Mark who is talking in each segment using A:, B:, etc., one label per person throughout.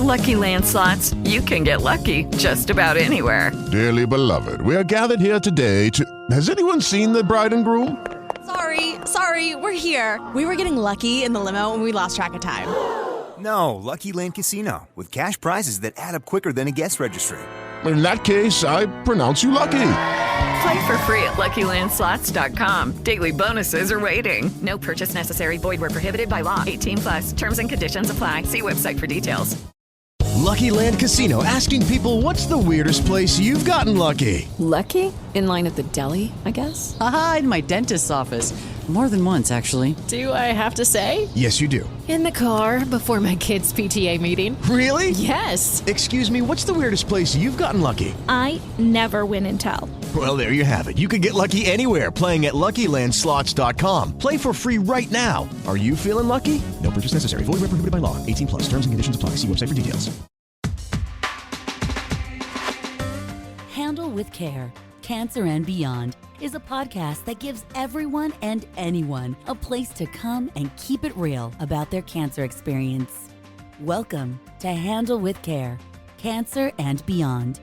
A: Lucky Land Slots, you can get lucky just about anywhere.
B: Dearly beloved, we are gathered here today to... Has anyone seen the bride and groom?
C: Sorry, we're here. We were getting lucky in the limo and we lost track of time.
D: No, Lucky Land Casino, with cash prizes that add up quicker than a guest registry.
B: In that case, I pronounce you lucky.
A: Play for free at LuckyLandSlots.com. Daily bonuses are waiting. No purchase necessary. Void where prohibited by law. 18+. Terms and conditions apply. See website for details.
E: Lucky Land Casino, asking people, what's the weirdest place you've gotten lucky?
F: Lucky? In line at the deli, I guess?
G: Aha, in my dentist's office. More than once, actually.
C: Do I have to say?
E: Yes, you do.
F: In the car before my kids' PTA meeting.
E: Really?
F: Yes.
E: Excuse me, what's the weirdest place you've gotten lucky?
H: I never win and tell.
E: Well, there you have it. You can get lucky anywhere, playing at LuckyLandSlots.com. Play for free right now. Are you feeling lucky? No purchase necessary. Void where prohibited by law. 18+. Terms and conditions apply. See website for details.
I: Handle with Care, Cancer and Beyond is a podcast that gives everyone and anyone a place to come and keep it real about their cancer experience. Welcome to Handle with Care, Cancer and Beyond.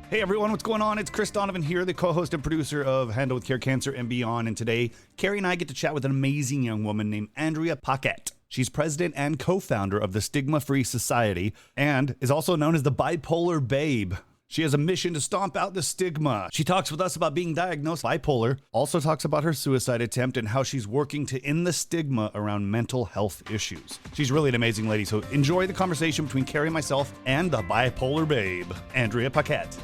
J: Hey everyone, what's going on? It's Chris Donovan here, the co-host and producer of Handle with Care, Cancer and Beyond. And today, Carrie and I get to chat with an amazing young woman named Andrea Paquette. She's president and co-founder of the Stigma Free Society and is also known as the Bipolar Babe. She has a mission to stomp out the stigma. She talks with us about being diagnosed bipolar, also talks about her suicide attempt and how she's working to end the stigma around mental health issues. She's really an amazing lady, so enjoy the conversation between Carrie, myself, and the Bipolar Babe, Andrea Paquette.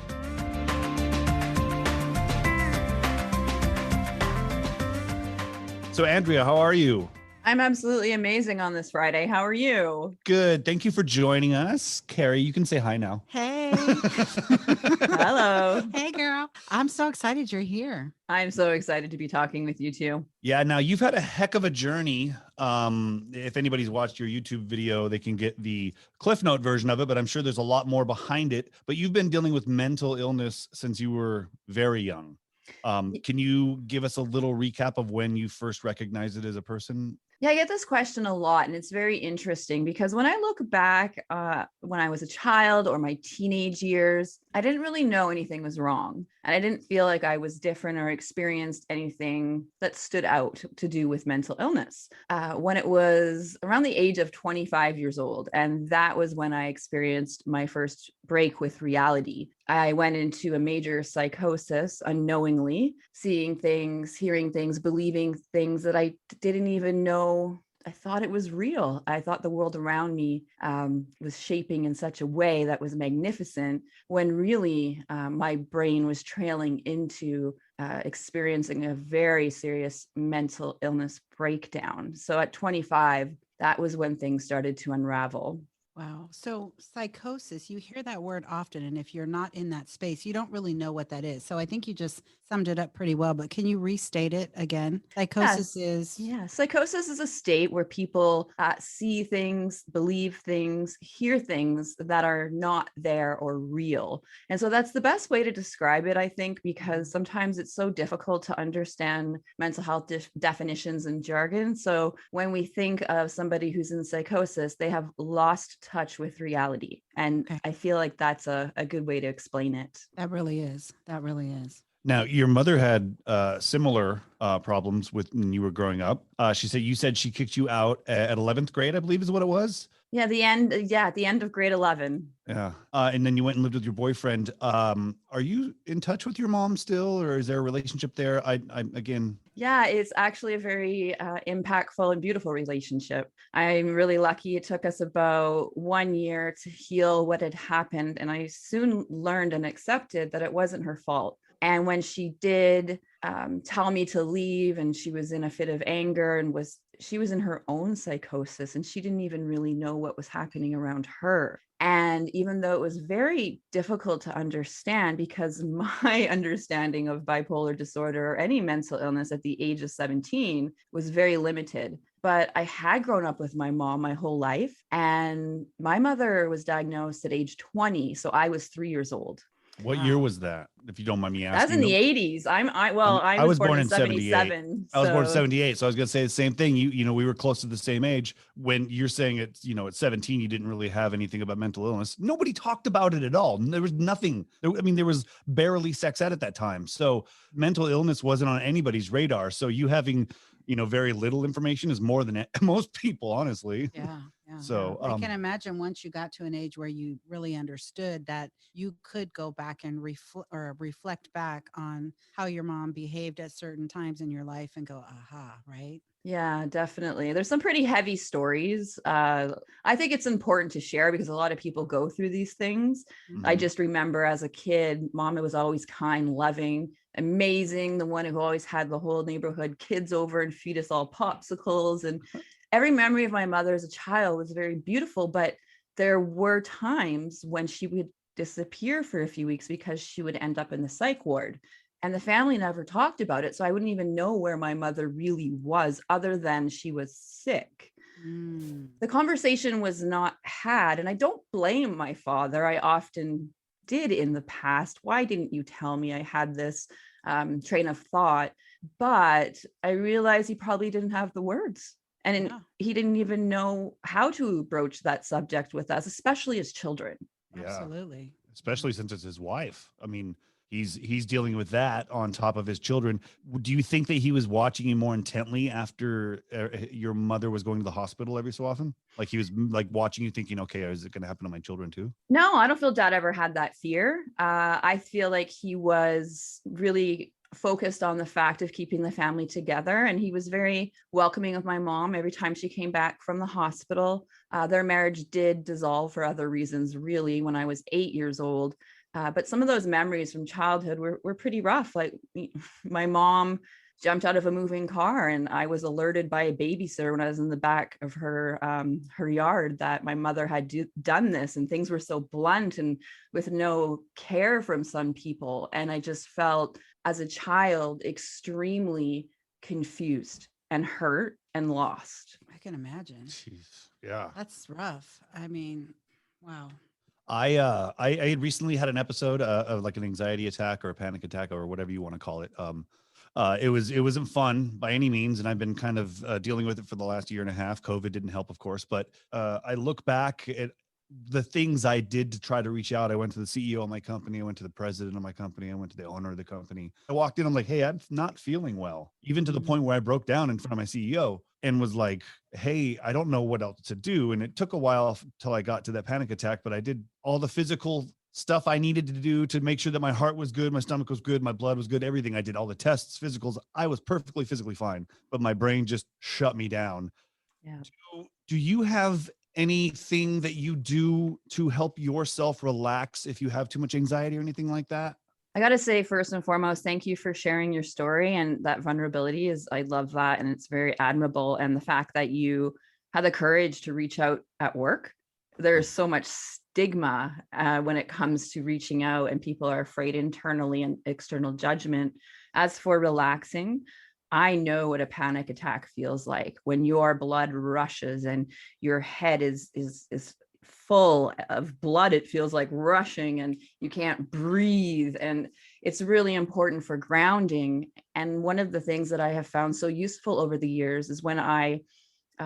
J: So Andrea, how are you?
K: I'm absolutely amazing on this Friday. How are you?
J: Good. Thank you for joining us. Carrie, you can say hi now.
G: Hey.
K: Hello.
G: Hey, girl. I'm so excited you're here.
K: I'm so excited to be talking with you too.
J: Yeah, now you've had a heck of a journey. If anybody's watched your YouTube video, they can get the Cliff Note version of it, but I'm sure there's a lot more behind it. But you've been dealing with mental illness since you were very young. Can you give us a little recap of when you first recognized it as a person?
K: Yeah, I get this question a lot, and it's very interesting because when I look back when I was a child or my teenage years, I didn't really know anything was wrong. And I didn't feel like I was different or experienced anything that stood out to do with mental illness. When it was around the age of 25 years old, and that was when I experienced my first break with reality. I went into a major psychosis unknowingly, seeing things, hearing things, believing things that I didn't even know. I thought it was real. I thought the world around me was shaping in such a way that was magnificent, when really my brain was trailing into experiencing a very serious mental illness breakdown. So at 25, that was when things started to unravel.
G: Wow. So psychosis, you hear that word often. And if you're not in that space, you don't really know what that is. So I think you just summed it up pretty well, but can you restate it again? Psychosis is...
K: Yeah, psychosis is a state where people see things, believe things, hear things that are not there or real. And so that's the best way to describe it, I think, because sometimes it's so difficult to understand mental health definitions and jargon. So when we think of somebody who's in psychosis, they have lost touch with reality. And I feel like that's a good way to explain it.
G: That really is. That really is.
J: Now, your mother had similar problems when you were growing up. You said she kicked you out at 11th grade, I believe is what it was.
K: Yeah, at the end of grade 11.
J: Yeah. And then you went and lived with your boyfriend. Are you in touch with your mom still, or is there a relationship there? Again.
K: Yeah, it's actually a very impactful and beautiful relationship. I'm really lucky. It took us about 1 year to heal what had happened. And I soon learned and accepted that it wasn't her fault. And when she did tell me to leave, and she was in a fit of anger, and she was in her own psychosis, and she didn't even really know what was happening around her. And even though it was very difficult to understand, because my understanding of bipolar disorder or any mental illness at the age of 17 was very limited. But I had grown up with my mom my whole life, and my mother was diagnosed at age 20. So I was 3 years old.
J: What year was that, if you don't mind me asking?
K: That's in the 80s. I was born in 77.
J: I was born in 78. So I was going to say the same thing. We were close to the same age. When you're saying it's, at 17, you didn't really have anything about mental illness. Nobody talked about it at all. There was nothing. There was barely sex ed at that time. So mental illness wasn't on anybody's radar. So you having, very little information is more than most people, honestly.
G: Yeah.
J: So
G: I can imagine once you got to an age where you really understood that you could go back and reflect back on how your mom behaved at certain times in your life and go, aha, right?
K: Yeah, definitely. There's some pretty heavy stories. I think it's important to share because a lot of people go through these things.
J: Mm-hmm.
K: I just remember as a kid, mom was always kind, loving, amazing, the one who always had the whole neighborhood kids over and feed us all popsicles. And every memory of my mother as a child was very beautiful, but there were times when she would disappear for a few weeks because she would end up in the psych ward. And the family never talked about it. So I wouldn't even know where my mother really was, other than she was sick. The conversation was not had. And I don't blame my father. I often did in the past. Why didn't you tell me? I had this train of thought, but I realized he probably didn't have the words. And he didn't even know how to broach that subject with us, especially as children.
J: Yeah.
G: Absolutely.
J: Especially since it's his wife. I mean, he's dealing with that on top of his children. Do you think that he was watching you more intently after your mother was going to the hospital every so often? Like he was like watching you thinking, okay, is it going to happen to my children too?
K: No, I don't feel Dad ever had that fear. I feel like he was really focused on the fact of keeping the family together. And he was very welcoming of my mom every time she came back from the hospital. Their marriage did dissolve for other reasons, really, when I was 8 years old. But some of those memories from childhood were pretty rough. Like my mom jumped out of a moving car and I was alerted by a babysitter when I was in the back of her yard that my mother had done this, and things were so blunt and with no care from some people. And I just felt as a child extremely confused and hurt and lost.
G: I can imagine.
J: Jeez. Yeah.
G: That's rough. I mean, wow.
J: I had recently had an episode of like an anxiety attack or a panic attack or whatever you want to call it. It wasn't fun by any means, and I've been kind of dealing with it for the last year and a half. COVID didn't help, of course, but I look back at the things I did to try to reach out. I went to the CEO of my company. I went to the president of my company. I went to the owner of the company. I walked in. I'm like, hey, I'm not feeling well, even to the point where I broke down in front of my CEO and was like, hey, I don't know what else to do. And it took a while till I got to that panic attack, but I did all the physical stuff I needed to do to make sure that my heart was good, my stomach was good, my blood was good, everything. I did all the tests, physicals. I was perfectly physically fine, but my brain just shut me down.
K: Yeah.
J: Do you have anything that you do to help yourself relax if you have too much anxiety or anything like that?
K: I got to say, first and foremost, thank you for sharing your story, and that vulnerability I love that. And it's very admirable. And the fact that you had the courage to reach out at work. There's so much stigma when it comes to reaching out, and people are afraid internally and external judgment. As for relaxing, I know what a panic attack feels like when your blood rushes and your head is full of blood. It feels like rushing and you can't breathe. And it's really important for grounding. And one of the things that I have found so useful over the years is when I,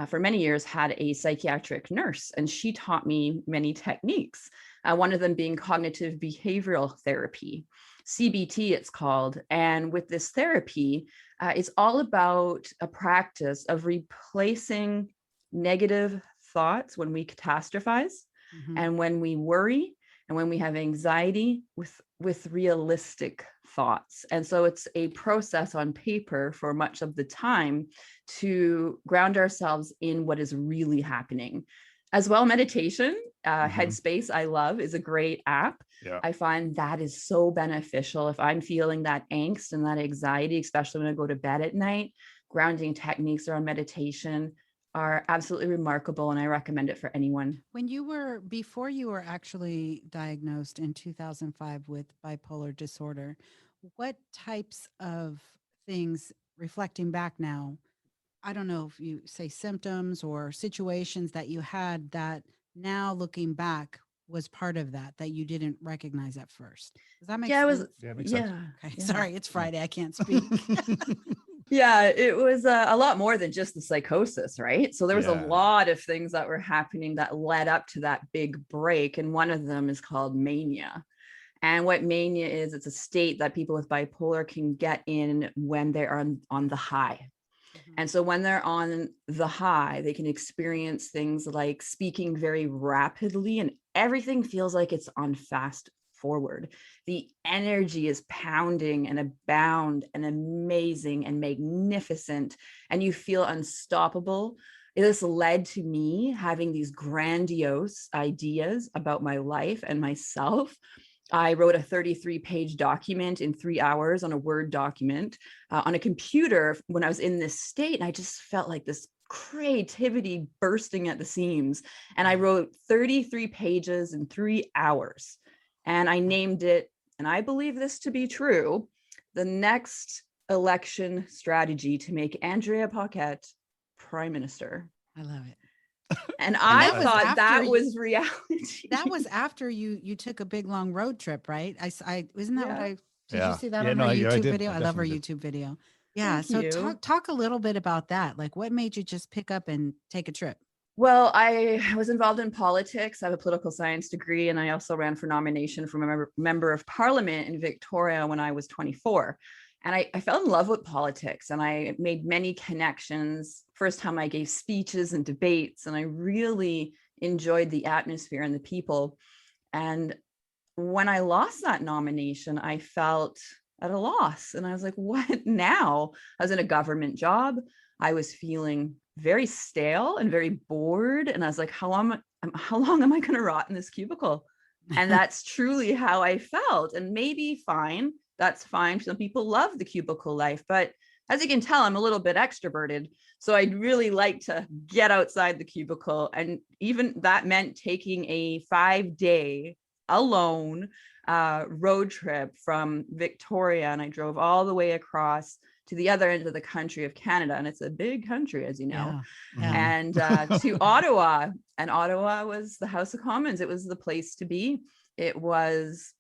K: for many years, had a psychiatric nurse, and she taught me many techniques. One of them being cognitive behavioral therapy, CBT it's called. And with this therapy, it's all about a practice of replacing negative thoughts when we catastrophize and when we worry and when we have anxiety with realistic thoughts. And so it's a process on paper for much of the time to ground ourselves in what is really happening. As well, meditation, Headspace, I love, is a great app.
J: Yeah.
K: I find that is so beneficial. If I'm feeling that angst and that anxiety, especially when I go to bed at night, grounding techniques around meditation are absolutely remarkable, and I recommend it for anyone.
G: Before you were actually diagnosed in 2005 with bipolar disorder, what types of things, reflecting back now, I don't know if you say symptoms or situations that you had that now looking back was part of that you didn't recognize at first? Does that make
K: Yeah,
G: sense?
K: it was.
J: Yeah, it makes sense.
G: Okay,
K: Yeah.
G: sorry, it's Friday. I can't speak.
K: Yeah, it was a lot more than just the psychosis, right? So there was a
J: Yeah.
K: lot of things that were happening that led up to that big break. And one of them is called mania. And what mania is, it's a state that people with bipolar can get in when they're on the high. And so when they're on the high, they can experience things like speaking very rapidly, and everything feels like it's on fast forward. The energy is pounding and abound and amazing and magnificent, and you feel unstoppable. This led to me having these grandiose ideas about my life and myself. I wrote a 33-page document in 3 hours on a Word document on a computer when I was in this state. And I just felt like this creativity bursting at the seams. And I wrote 33 pages in 3 hours. And I named it, and I believe this to be true, the next election strategy to make Andrea Paquette Prime Minister.
G: I love it.
K: And I thought that
G: you-
K: was reality.
G: That was after you took a big long road trip, right? I isn't that what
K: Yeah.
G: I did
J: Yeah.
G: you see that
J: Yeah,
G: on
J: no,
G: her
J: yeah, I
G: YouTube
J: did.
G: video?
J: I
G: I love her
J: definitely did.
G: YouTube video. Yeah.
K: Thank
G: So
K: you.
G: talk a little bit about that. Like what made you just pick up and take a trip?
K: Well, I was involved in politics. I have a political science degree, and I also ran for nomination for member of parliament in Victoria when I was 24. And I fell in love with politics, and I made many connections. First time I gave speeches and debates, and I really enjoyed the atmosphere and the people. And when I lost that nomination, I felt at a loss. And I was like, what now? I was in a government job. I was feeling very stale and very bored. And I was like, how long am I going to rot in this cubicle? And that's truly how I felt. And maybe fine, that's fine. Some people love the cubicle life, but as you can tell, I'm a little bit extroverted. So I'd really like to get outside the cubicle. And even that meant taking a 5-day alone road trip from Victoria. And I drove all the way across to the other end of the country of Canada. And it's a big country, as you know, and to Ottawa. And Ottawa was the House of Commons. It was the place to be. It was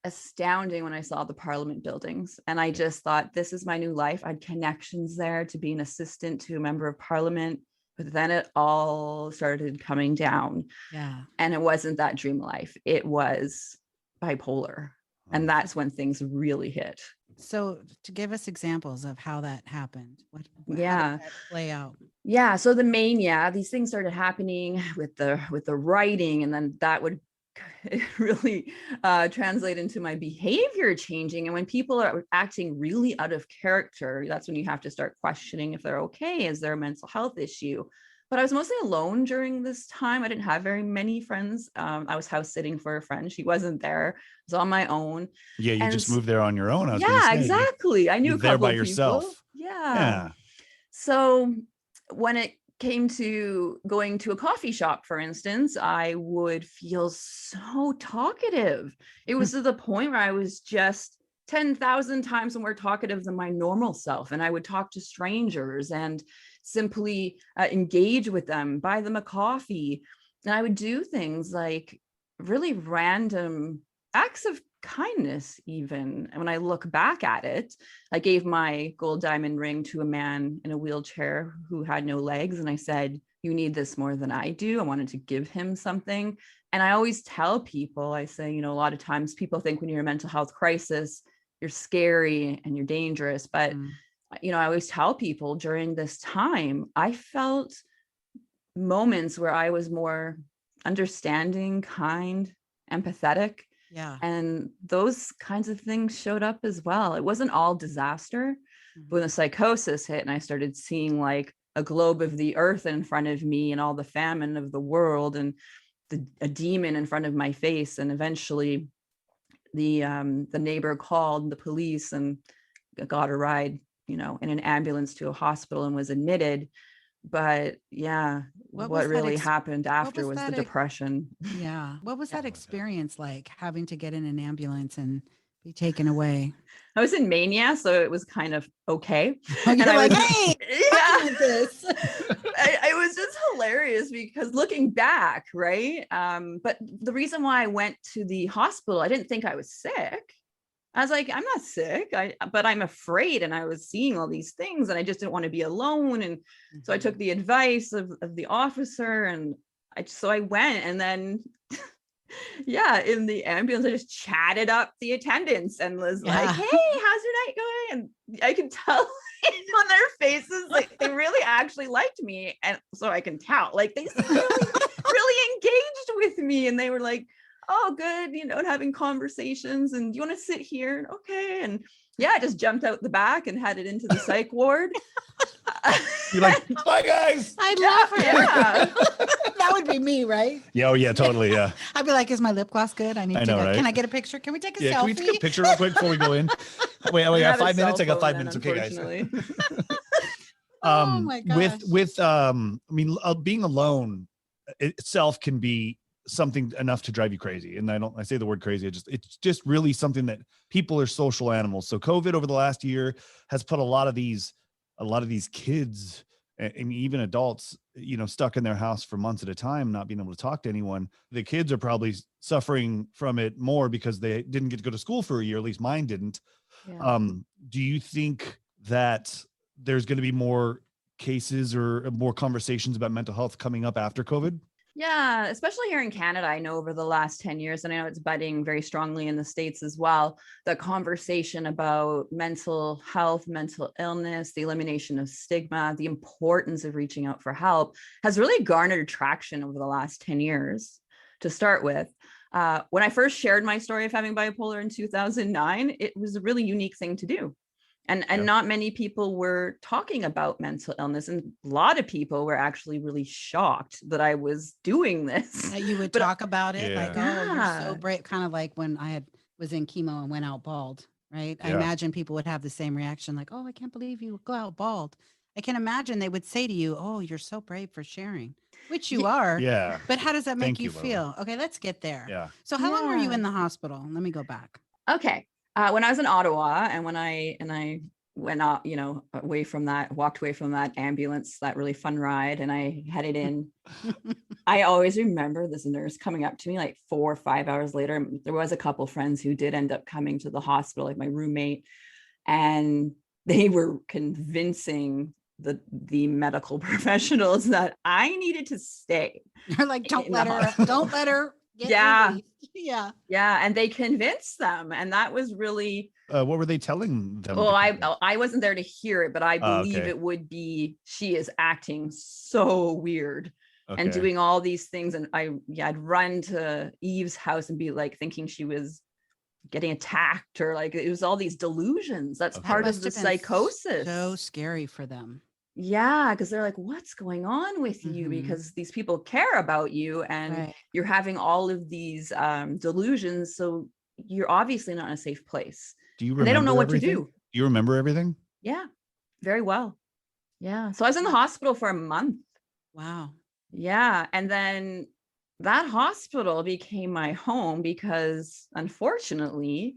K: astounding when I saw the Parliament buildings. And I just thought, this is my new life. I had connections there to be an assistant to a member of Parliament. But then it all started coming down.
G: Yeah.
K: And it wasn't that dream life. It was bipolar. And that's when things really hit.
G: So to give us examples of how that happened, how did that play out?
K: Yeah. So the mania, these things started happening with the writing, and then that would really translate into my behavior changing. And when people are acting really out of character, that's when you have to start questioning if they're okay. Is there a mental health issue? But I was mostly alone during this time. I didn't have very many friends. I was house sitting for a friend. She wasn't there. I was on my own.
J: Yeah, you
K: And
J: just moved there on your own. I was gonna say,
K: exactly. I knew a
J: there
K: couple
J: by
K: of
J: yourself.
K: people. Yeah. So when it came to going to a coffee shop, for instance, I would feel so talkative. It was to the point where I was just 10,000 times more talkative than my normal self. And I would talk to strangers and simply engage with them, buy them a coffee. And I would do things like really random acts of kindness, even. And when I look back at it, I gave my gold diamond ring to a man in a wheelchair who had no legs. And I said, you need this more than I do. I wanted to give him something. And I always tell people, I say, a lot of times people think when you're in a mental health crisis, you're scary and you're dangerous. But, I always tell people during this time, I felt moments where I was more understanding, kind, empathetic.
G: Yeah.
K: And those kinds of things showed up as well. It wasn't all disaster. But when the psychosis hit and I started seeing like a globe of the earth in front of me and all the famine of the world and a demon in front of my face. And eventually the neighbor called the police and got a ride, in an ambulance to a hospital and was admitted. But yeah, what really happened after was the depression.
G: Yeah. What was that experience like, having to get in an ambulance and be taken away?
K: I was in mania, so it was kind of okay.
G: You're
K: and I
G: like,
K: was,
G: hey,
K: yeah.
G: this.
K: I it was just hilarious because looking back, right? But the reason why I went to the hospital, I didn't think I was sick. I was like, I'm not sick, but I'm afraid. And I was seeing all these things and I just didn't want to be alone. And so I took the advice of the officer and I went, and then yeah, in the ambulance, I just chatted up the attendants and was like, hey, how's your night going? And I could tell on their faces, like they really actually liked me. And so I can tell, like they seemed really engaged with me. And they were like, oh, good, you know, and having conversations. And do you want to sit here? And okay. And yeah, I just jumped out the back and headed into the psych ward.
J: You're like, bye guys.
G: I love her.
K: Yeah.
G: That would be me, right?
J: Yeah, oh yeah, totally. Yeah.
G: I'd be like, is my lip gloss good? I need to.
J: Right?
G: Can I get a picture? Can we take a selfie?
J: Can we take a picture real quick before we go in? Wait, I got 5 minutes. I got 5 minutes. Okay, guys.
G: Oh my gosh.
J: I mean, being alone itself can be something enough to drive you crazy. And I say the word crazy. It's just really something that people are social animals. So COVID over the last year has put a lot of these kids and even adults, you know, stuck in their house for months at a time, not being able to talk to anyone. The kids are probably suffering from it more because they didn't get to go to school for a year. At least mine didn't. Yeah. Do you think that there's going to be more cases or more conversations about mental health coming up after COVID?
K: Yeah, especially here in Canada, I know over the last 10 years, and I know it's budding very strongly in the States as well, the conversation about mental health, mental illness, the elimination of stigma, the importance of reaching out for help has really garnered traction over the last 10 years to start with. When I first shared my story of having bipolar in 2009, it was a really unique thing to do. And not many people were talking about mental illness. And a lot of people were actually really shocked that I was doing this.
G: That you would talk about it like, oh,
K: Yeah.
G: you're so brave. Kind of like when I was in chemo and went out bald, right? I imagine people would have the same reaction like, oh, I can't believe you go out bald. I can imagine they would say to you, oh, you're so brave for sharing, which you are.
J: Yeah.
G: But how does that make
J: Thank
G: you
J: you,
G: feel? Okay, let's get there.
J: Yeah.
G: So how long were you in the hospital? Let me go back.
K: Okay. When I was in Ottawa and when I went out, you know, walked away from that ambulance, that really fun ride, and I headed in, I always remember this nurse coming up to me like 4 or 5 hours later. There was a couple friends who did end up coming to the hospital, like my roommate, and they were convincing the medical professionals that I needed to stay.
G: You're like, don't let her get released.
K: Yeah. And they convinced them. And that was really,
J: what were they telling them?
K: well, I wasn't there to hear it, but I believe it would be, she is acting so weird and doing all these things. And I'd run to Eve's house and be like, thinking she was getting attacked, or like, it was all these delusions. That's part of the psychosis.
G: So scary for them.
K: Yeah, because they're like, what's going on with you? Because these people care about you and you're having all of these delusions. So you're obviously not in a safe place.
J: Do you remember?
K: And they don't know what
J: everything?
K: to do.
J: Do you remember everything?
K: Yeah, very well. Yeah. So I was in the hospital for a month.
G: Wow.
K: Yeah. And then that hospital became my home because unfortunately,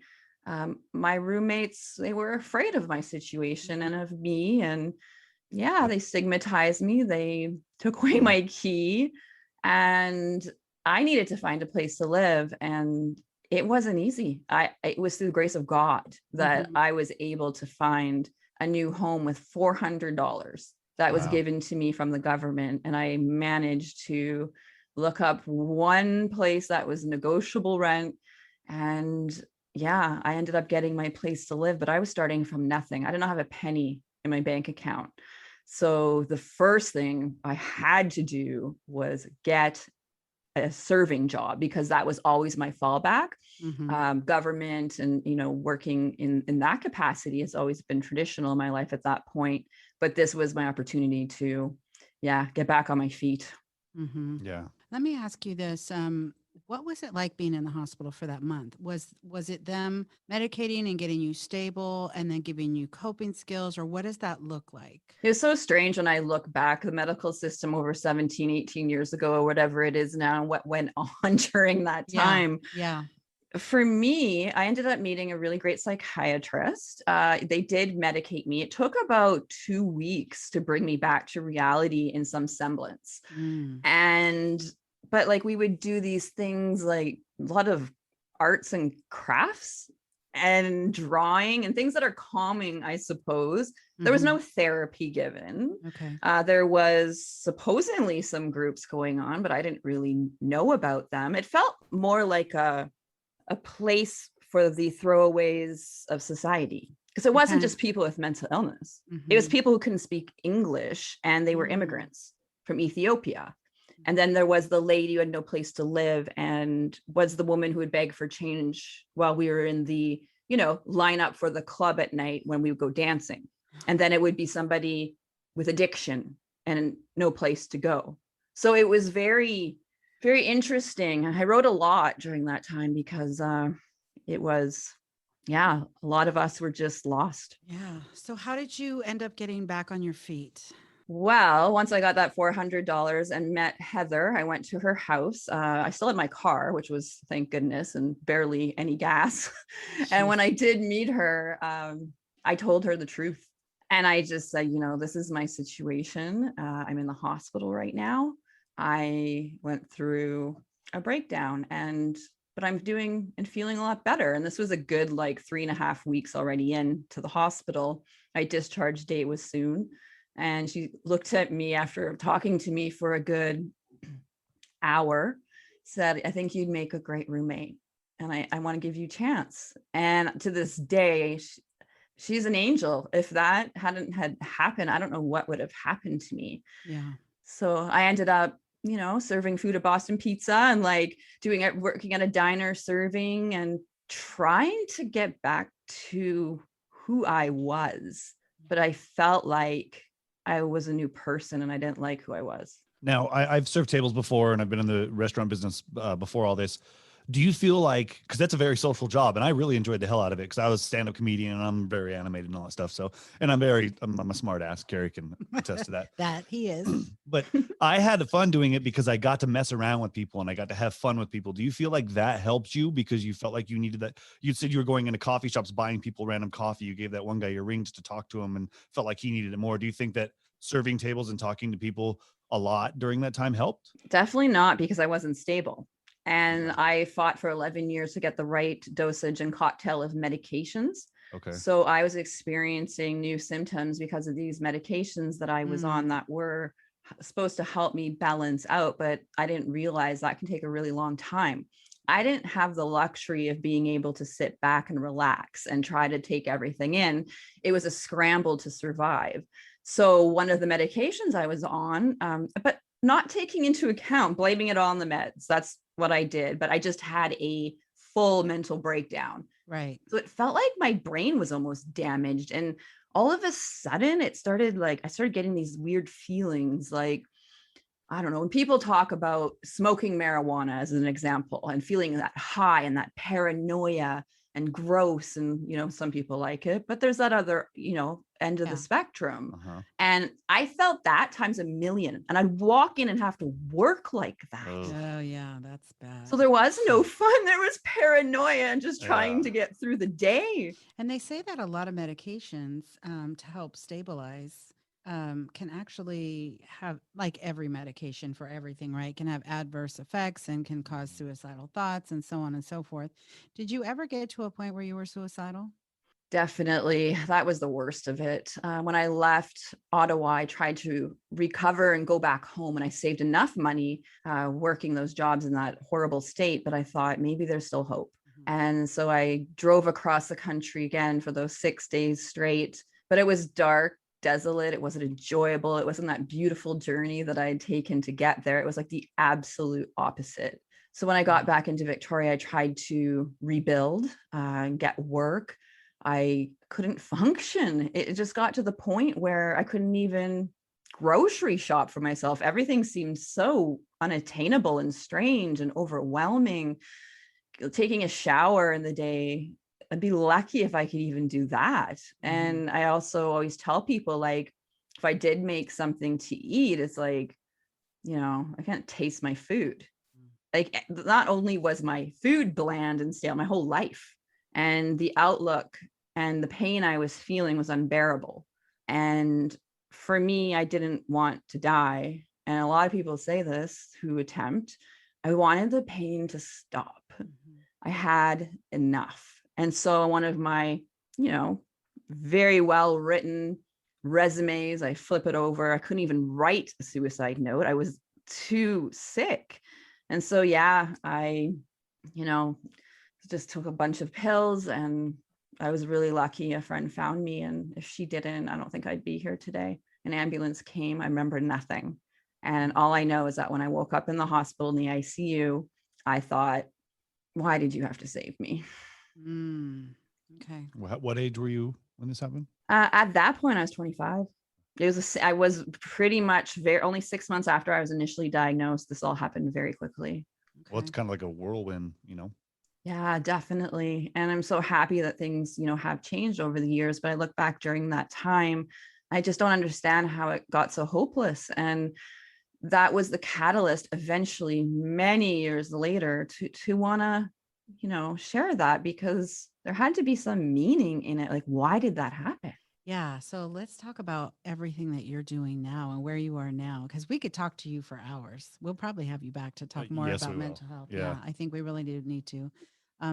K: my roommates, they were afraid of my situation and of me. And yeah, they stigmatized me. They took away my key and I needed to find a place to live. And it wasn't easy. It was through the grace of God that I was able to find a new home with $400 that was given to me from the government. And I managed to look up one place that was negotiable rent. And yeah, I ended up getting my place to live, but I was starting from nothing. I did not have a penny in my bank account. So the first thing I had to do was get a serving job because that was always my fallback. Government and, you know, working in that capacity has always been traditional in my life at that point. But this was my opportunity to, get back on my feet.
J: Yeah.
G: Let me ask you this. What was it like being in the hospital for that month? Was it them medicating and getting you stable and then giving you coping skills, or what does that look like?
K: It was so strange when I look back, the medical system over 17, 18 years ago, or whatever it is now, what went on during that time.
G: Yeah.
K: For me, I ended up meeting a really great psychiatrist. They did medicate me. It took about 2 weeks to bring me back to reality in some semblance. But like we would do these things like a lot of arts and crafts and drawing and things that are calming, I suppose. There was no therapy given.
G: Okay.
K: There was supposedly some groups going on, but I didn't really know about them. It felt more like a place for the throwaways of society, because it wasn't just people with mental illness. It was people who couldn't speak English and they were immigrants from Ethiopia. And then there was the lady who had no place to live and was the woman who would beg for change while we were in the, line up for the club at night when we would go dancing. And then it would be somebody with addiction and no place to go. So it was very, very interesting. I wrote a lot during that time because it was, a lot of us were just lost.
G: Yeah. So how did you end up getting back on your feet?
K: Well, once I got that $400 and met Heather, I went to her house. I still had my car, which was, thank goodness, and barely any gas. And when I did meet her, I told her the truth. And I just said, this is my situation. I'm in the hospital right now. I went through a breakdown but I'm doing and feeling a lot better. And this was a good 3.5 weeks already into the hospital. My discharge date was soon. And she looked at me after talking to me for a good hour, said, I think you'd make a great roommate. And I want to give you a chance. And to this day, she's an angel. If that hadn't had happened, I don't know what would have happened to me.
G: Yeah.
K: So I ended up, serving food at Boston Pizza and working at a diner, serving and trying to get back to who I was. But I felt like I was a new person and I didn't like who I was.
J: Now, I've served tables before and I've been in the restaurant business before all this. Do you feel like, because that's a very social job and I really enjoyed the hell out of it because I was a stand-up comedian and I'm very animated and all that stuff. So, and I'm a smart ass. Carrie can attest to that.
G: That he is.
J: But I had fun doing it because I got to mess around with people and I got to have fun with people. Do you feel like that helped you because you felt like you needed that? You said you were going into coffee shops, buying people random coffee. You gave that one guy your rings to talk to him and felt like he needed it more. Do you think that serving tables and talking to people a lot during that time helped?
K: Definitely not, because I wasn't stable. And I fought for 11 years to get the right dosage and cocktail of medications.
J: Okay.
K: So I was experiencing new symptoms because of these medications that I was on that were supposed to help me balance out, but I didn't realize that can take a really long time. I didn't have the luxury of being able to sit back and relax and try to take everything in. It was a scramble to survive. So one of the medications I was on, but not taking into account, blaming it all on the meds. That's what I did, but I just had a full mental breakdown.
G: Right.
K: So it felt like my brain was almost damaged. And all of a sudden I started getting these weird feelings like, I don't know, when people talk about smoking marijuana as an example and feeling that high and that paranoia and gross, and some people like it, but there's that other end of the spectrum. And I felt that times a million, and I'd walk in and have to work like that.
G: Oh yeah, that's bad.
K: So there was no fun. There was paranoia and just trying to get through the day.
G: And they say that a lot of medications to help stabilize can actually have, like every medication for everything, right, can have adverse effects and can cause suicidal thoughts and so on and so forth. Did you ever get to a point where you were suicidal?
K: Definitely. That was the worst of it. When I left Ottawa, I tried to recover and go back home, and I saved enough money working those jobs in that horrible state, but I thought maybe there's still hope. And so I drove across the country again for those 6 days straight, but it was dark, desolate. It wasn't enjoyable. It wasn't that beautiful journey that I had taken to get there. It was like the absolute opposite. So when I got back into Victoria, I tried to rebuild, get work. I couldn't function. It just got to the point where I couldn't even grocery shop for myself. Everything seemed so unattainable and strange and overwhelming. Taking a shower in the day, I'd be lucky if I could even do that. And I also always tell people, like, if I did make something to eat, it's like, I can't taste my food. like, not only was my food bland and stale, my whole life and the outlook and the pain I was feeling was unbearable. And for me, I didn't want to die. And a lot of people say this who attempt. I wanted the pain to stop. I had enough. And so one of my, very well written resumes, I flip it over. I couldn't even write a suicide note. I was too sick. And so, I, just took a bunch of pills, and I was really lucky. A friend found me. And if she didn't, I don't think I'd be here today. An ambulance came. I remember nothing. And all I know is that when I woke up in the hospital in the ICU, I thought, why did you have to save me?
G: Okay.
J: What age were you when this happened?
K: At that point, I was 25. I was pretty much only 6 months after I was initially diagnosed. This all happened very quickly.
G: Okay.
J: Well, it's kind of like a whirlwind,
K: Yeah, definitely. And I'm so happy that things, have changed over the years. But I look back during that time, I just don't understand how it got so hopeless. And that was the catalyst eventually, many years later, to want to, share that, because there had to be some meaning in it. Like, why did that happen?
G: Yeah. So let's talk about everything that you're doing now and where you are now, because we could talk to you for hours. We'll probably have you back to talk more
J: yes,
G: about
J: we will.
G: mental health.
J: Yeah.
G: I think we really do need to,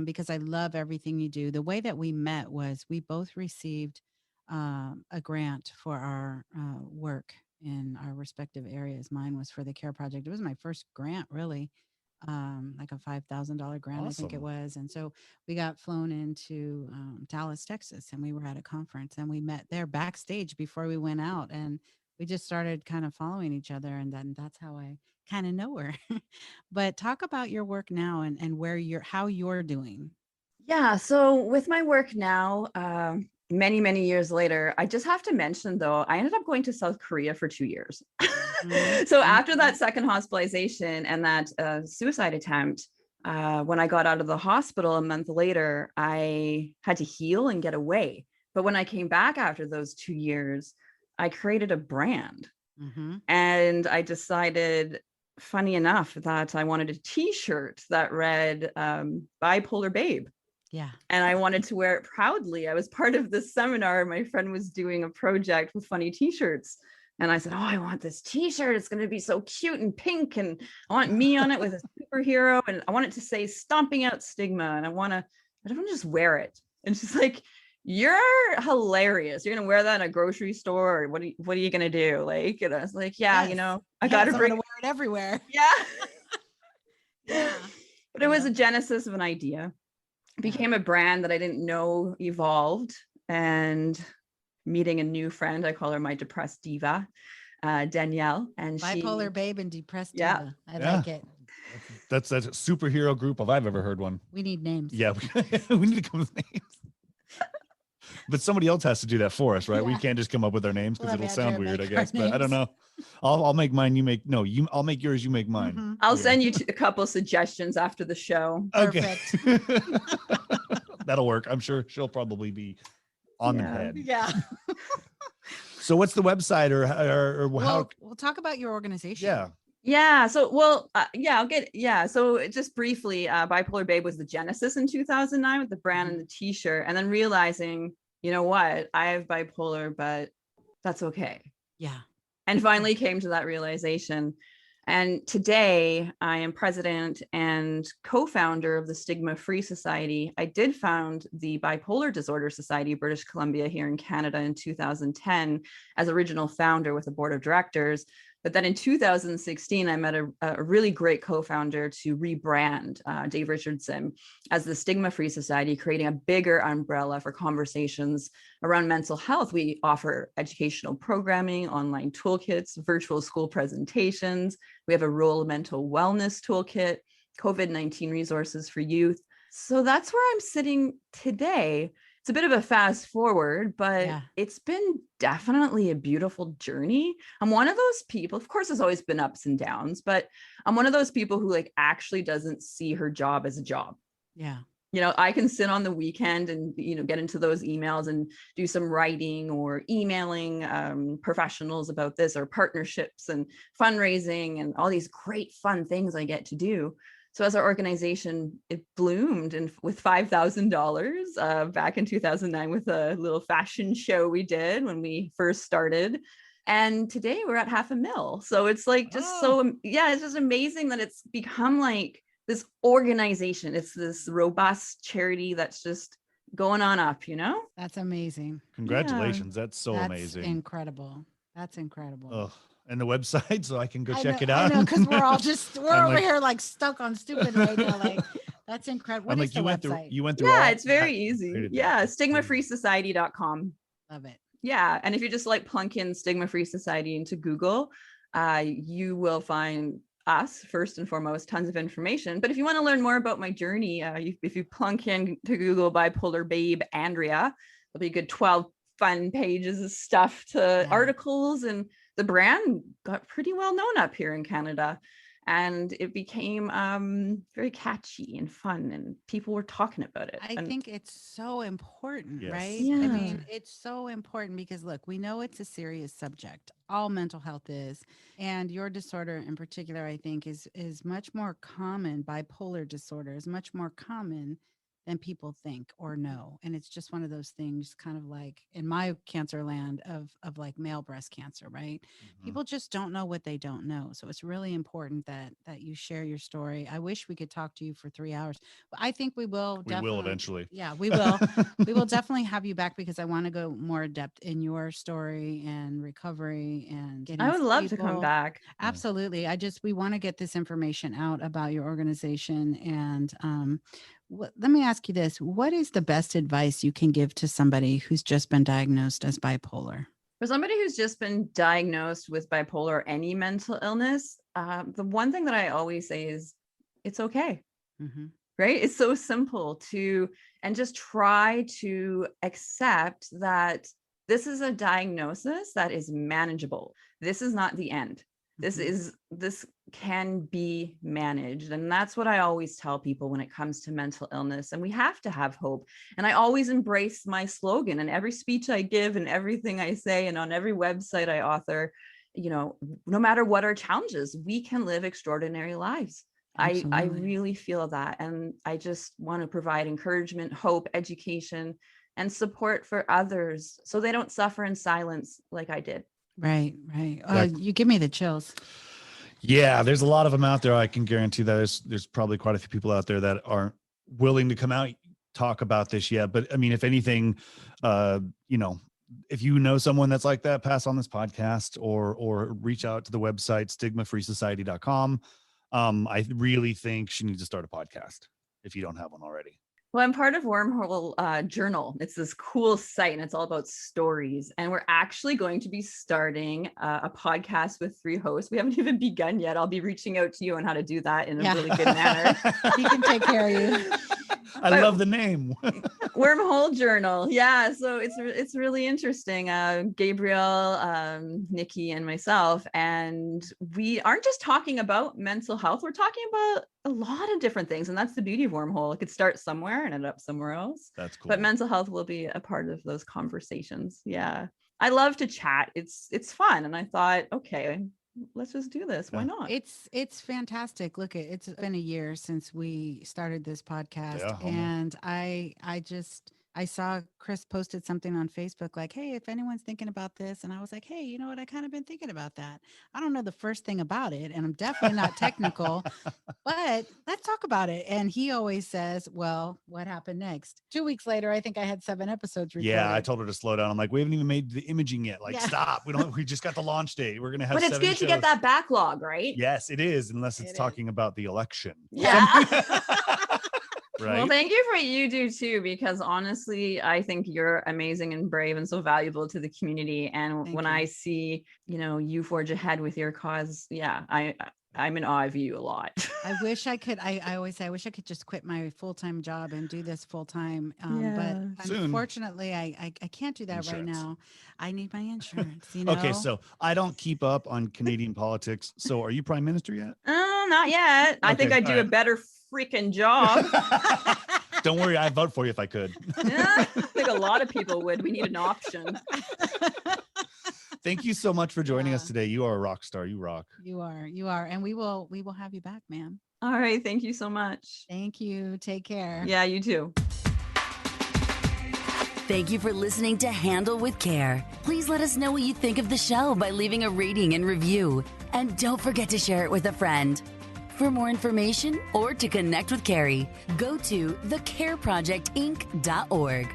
G: because I love everything you do. The way that we met was we both received a grant for our work in our respective areas. Mine was for the CARE project. It was my first grant, really. Like a $5,000 grant, I think it
J: Awesome.
G: was. And so we got flown into Dallas, Texas, and we were at a conference, and we met there backstage before we went out, and we just started kind of following each other. And then that's how I kind of know her. But talk about your work now and how you're doing.
K: Yeah. So with my work now, many, many years later, I just have to mention, though, I ended up going to South Korea for 2 years. So after that second hospitalization and that suicide attempt, when I got out of the hospital a month later, I had to heal and get away. But when I came back after those 2 years, I created a brand. And I decided, funny enough, that I wanted a t-shirt that read Bipolar Babe.
G: Yeah.
K: And I wanted to wear it proudly. I was part of this seminar. My friend was doing a project with funny t-shirts. And I said, oh, I want this t-shirt. It's going to be so cute and pink. And I want me on it with a superhero. And I want it to say stomping out stigma. And I don't want to just wear it. And she's like, you're hilarious. You're going to wear that in a grocery store? Or what are you going to do? Like, and I was like, yeah,
G: Yes.
K: I got to bring
G: wear it everywhere.
K: Yeah.
G: Yeah.
K: But it was a genesis of an idea. It became a brand that I didn't know evolved, and meeting a new friend, I call her my depressed diva, Danielle, and
G: Bipolar Babe and Depressed
K: Yeah.
G: Diva. I like it.
J: That's a superhero group if I've ever heard one.
G: We need names.
J: Yeah, we need to come up with names. But somebody else has to do that for us, right? We
G: Yeah.
J: can't just come up with our names because
G: We'll have
J: it'll sound
G: Andrea
J: weird, I
G: make our
J: guess. But I don't
G: names.
J: know. I'll make mine. I'll make yours. You make mine.
K: I'll send you a couple suggestions after the show.
J: Okay. That'll work. I'm sure she'll probably be on the head.
G: Yeah.
J: So what's the website or how?
G: We'll talk about your organization.
J: Yeah.
K: Yeah. So, So just briefly, Bipolar Babe was the genesis in 2009 with the brand and the t-shirt, and then realizing, you know what, I have bipolar, but that's okay.
G: Yeah.
K: And finally came to that realization. And today I am president and co-founder of the Stigma Free Society. I did found the Bipolar Disorder Society of British Columbia here in Canada in 2010 as original founder with a board of directors. But then in 2016, I met a really great co-founder to rebrand Dave Richardson as the Stigma Free Society, creating a bigger umbrella for conversations around mental health. We offer educational programming, online toolkits, virtual school presentations. We have a rural mental wellness toolkit, COVID-19 resources for youth. So that's where I'm sitting today. It's a bit of a fast forward, but it's been definitely a beautiful journey. I'm one of those people, of course, there's always been ups and downs, but I'm one of those people who actually doesn't see her job as a job.
G: Yeah.
K: I can sit on the weekend and, get into those emails and do some writing or emailing professionals about this, or partnerships and fundraising and all these great fun things I get to do. So as our organization, it bloomed and with $5,000 back in 2009 with a little fashion show we did when we first started. And today we're at $500,000. So it's like just it's just amazing that it's become like this organization. It's this robust charity that's just going on up,
G: That's amazing.
J: Congratulations. That's so
G: That's
J: amazing.
G: incredible. That's incredible.
J: Oh, and the website, so I can go check it out.
G: I know, because we're all we're over here like stuck on stupid right now. Like, that's incredible. What is the website?
J: You went through
K: Yeah, it's very easy. Yeah, stigmafreesociety.com.
G: Love it.
K: Yeah, and if you just like plunk in Stigma Free Society into Google, you will find us first and foremost, tons of information. But if you want to learn more about my journey, if you plunk in to Google Bipolar Babe Andrea, there'll be a good 12 fun pages of stuff to articles, and the brand got pretty well known up here in Canada. And it became very catchy and fun, and people were talking about it.
G: I think it's so important, right?
K: Yeah.
G: I mean, it's so important because look, we know it's a serious subject. All mental health is, and your disorder in particular, I think is much more common. Bipolar disorder is much more common than people think or know. And it's just one of those things, kind of like in my cancer land of like male breast cancer, right? People just don't know what they don't know. So it's really important that you share your story. I wish we could talk to you for 3 hours, but I think we will.
J: We will eventually.
G: Yeah, we will. We will definitely have you back because I want to go more depth in your story and recovery and getting.
K: I would love to come back.
G: Absolutely. We want to get this information out about your organization. And let me ask you this. What is the best advice you can give to somebody who's just been diagnosed as bipolar?
K: For somebody who's just been diagnosed with bipolar or any mental illness, the one thing that I always say is it's okay, right? It's so simple and just try to accept that this is a diagnosis that is manageable. This is not the end. This can be managed. And that's what I always tell people when it comes to mental illness. And we have to have hope. And I always embrace my slogan in every speech I give and everything I say, and on every website I author, no matter what our challenges, we can live extraordinary lives. I really feel that. And I just want to provide encouragement, hope, education, and support for others so they don't suffer in silence like I did.
G: Right. You give me the chills.
J: Yeah, there's a lot of them out there. I can guarantee that there's probably quite a few people out there that aren't willing to come out talk about this yet. But I mean, if anything, if you know someone that's like that, pass on this podcast or reach out to the website stigmafreesociety.com. I really think she needs to start a podcast if you don't have one already.
K: Well, I'm part of Wormhole Journal. It's this cool site and it's all about stories. And we're actually going to be starting a podcast with 3 hosts. We haven't even begun yet. I'll be reaching out to you on how to do that in a really good manner.
G: He can take care of you.
J: I love the name.
K: Wormhole Journal. Yeah. So it's really interesting. Gabriel, Nikki, and myself. And we aren't just talking about mental health. We're talking about a lot of different things. And that's the beauty of Wormhole. It could start somewhere and end up somewhere else.
J: That's cool.
K: But mental health will be a part of those conversations. Yeah. I love to chat. It's fun. And I thought, okay, let's just do this. Why not?
G: It's fantastic. Look, it's been a year since we started this podcast, and I saw Chris posted something on Facebook like, hey, if anyone's thinking about this, and I was like, hey, you know what? I kind of been thinking about that. I don't know the first thing about it, and I'm definitely not technical, but let's talk about it. And he always says, well, what happened next? 2 weeks later, I think I had 7 episodes recorded.
J: Yeah, I told her to slow down. I'm like, we haven't even made the imaging yet. Like, stop. We just got the launch date. We're gonna have.
K: But it's good to get that backlog, right?
J: Yes, it is, unless it's talking about the election.
K: Yeah.
J: Right.
K: Well, thank you for what you do too, because honestly, I think you're amazing and brave and so valuable to the community. And when I see, you forge ahead with your cause, I'm in awe of you a lot.
G: I wish I could. I always say I wish I could just quit my full-time job and do this full-time. But
J: soon.
G: Unfortunately, I can't do that right now. I need my insurance.
J: Okay, so I don't keep up on Canadian politics. So are you prime minister yet?
K: Not yet. I think I'd do a better freaking job.
J: Don't worry, I'd vote for you if I could.
K: Yeah, I think a lot of people would. We need an option.
J: Thank you so much for joining us today. You are a rock star. You rock.
G: You are. And we will have you back, ma'am.
K: All right. Thank you so much.
G: Thank you. Take care.
K: Yeah, you too.
I: Thank you for listening to Handle with Care. Please let us know what you think of the show by leaving a rating and review. And don't forget to share it with a friend. For more information or to connect with Carrie, go to thecareprojectinc.org.